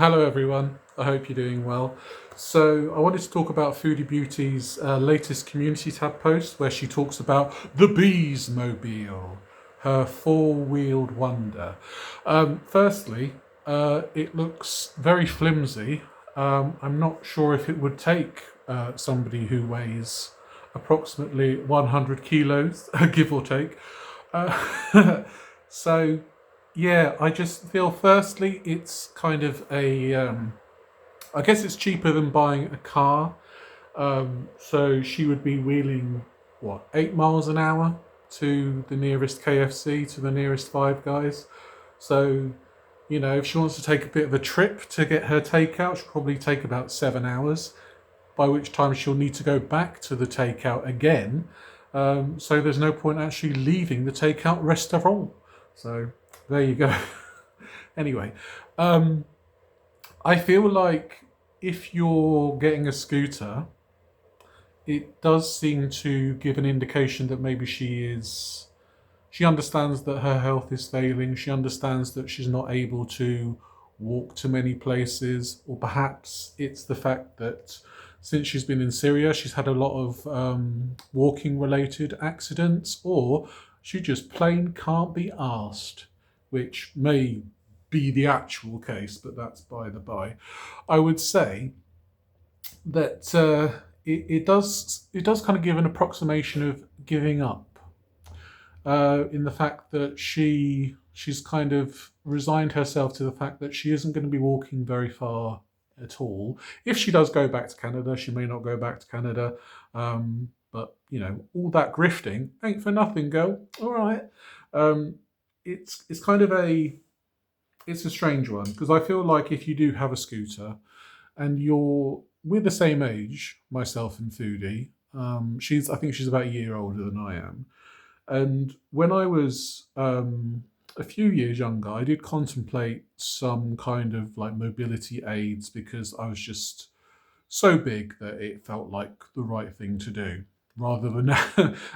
Hello, everyone. I hope you're doing well. So, I wanted to talk about Foodie Beauty's latest community tab post where she talks about the Beezemobile, her four-wheeled wonder. Firstly, it looks very flimsy. I'm not sure if it would take somebody who weighs approximately 100 kilos, give or take. So, yeah, I just feel firstly it's kind of I guess it's cheaper than buying a car. So she would be wheeling, what, 8 miles an hour to the nearest KFC, to the nearest Five Guys. So, if she wants to take a bit of a trip to get her takeout, she'll probably take about 7 hours, by which time she'll need to go back to the takeout again. So there's no point actually leaving the takeout restaurant. So there you go. Anyway, I feel like if you're getting a scooter, it does seem to give an indication that maybe she understands that her health is failing. She understands that she's not able to walk to many places, or perhaps it's the fact that since she's been in Syria, she's had a lot of walking related accidents, or she just plain can't be asked, which may be the actual case, but that's by the by. I would say that it does kind of give an approximation of giving up, in the fact that she's kind of resigned herself to the fact that she isn't going to be walking very far at all. If she does go back to Canada, she may not go back to Canada. But all that grifting ain't for nothing, girl. All right. Um, it's kind of it's a strange one because I feel like if you do have a scooter and we're the same age, myself and Foodie. I think she's about a year older than I am. And when I was a few years younger, I did contemplate some kind of like mobility aids because I was just so big that it felt like the right thing to do rather than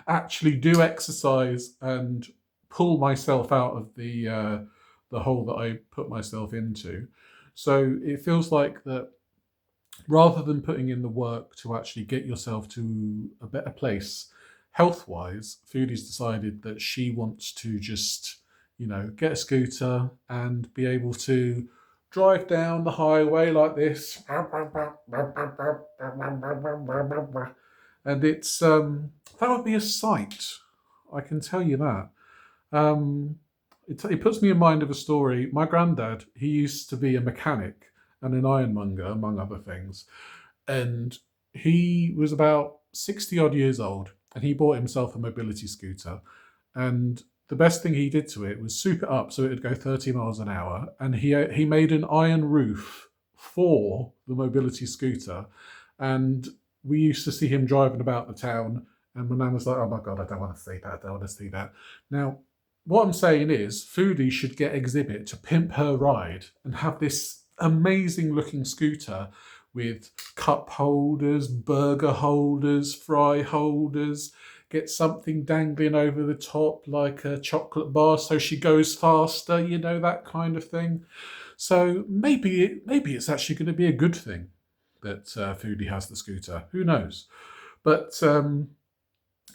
actually do exercise and pull myself out of the hole that I put myself into. So it feels like that rather than putting in the work to actually get yourself to a better place health wise, Foodie's decided that she wants to just, get a scooter and be able to drive down the highway like this. And that would be a sight. I can tell you that. Um, it puts me in mind of a story. My granddad, he used to be a mechanic and an ironmonger, among other things. And he was about 60 odd years old and he bought himself a mobility scooter. And the best thing he did to it was soup it up so it would go 30 miles an hour. And he made an iron roof for the mobility scooter. And we used to see him driving about the town. And my nan was like, oh my God, I don't want to see that. I don't want to see that. Now, what I'm saying is, Foodie should get Exhibit to pimp her ride and have this amazing looking scooter with cup holders, burger holders, fry holders, get something dangling over the top like a chocolate bar so she goes faster, that kind of thing. So maybe it's actually going to be a good thing that Foodie has the scooter. Who knows? But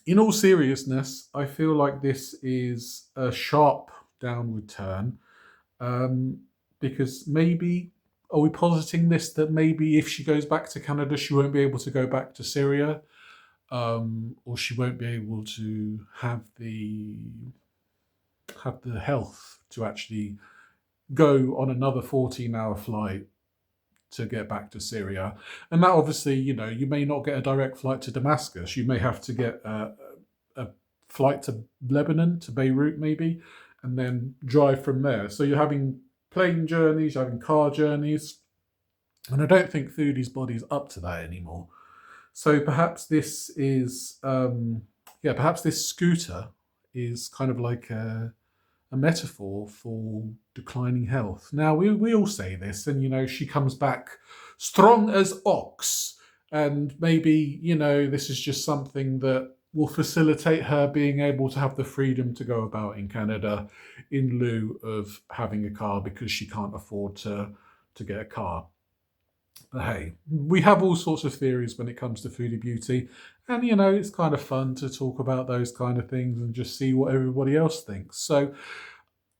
in all seriousness, I feel like this is a sharp downward turn, um, because maybe are we positing this that maybe if she goes back to Canada, she won't be able to go back to Syria, or she won't be able to have the health to actually go on another 14-hour flight to get back to Syria. And that obviously, you may not get a direct flight to Damascus. You may have to get a flight to Lebanon, to Beirut maybe, and then drive from there. So you're having plane journeys, you're having car journeys. And I don't think Foodie's body's up to that anymore. So perhaps perhaps this scooter is kind of like a metaphor for declining health. Now, we all say this, and, she comes back strong as ox. And maybe, this is just something that will facilitate her being able to have the freedom to go about in Canada in lieu of having a car because she can't afford to to get a car. But hey, we have all sorts of theories when it comes to foodie beauty. And, it's kind of fun to talk about those kind of things and just see what everybody else thinks. So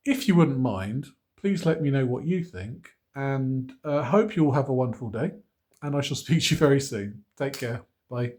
if you wouldn't mind, please let me know what you think. And hope you all have a wonderful day. And I shall speak to you very soon. Take care. Bye.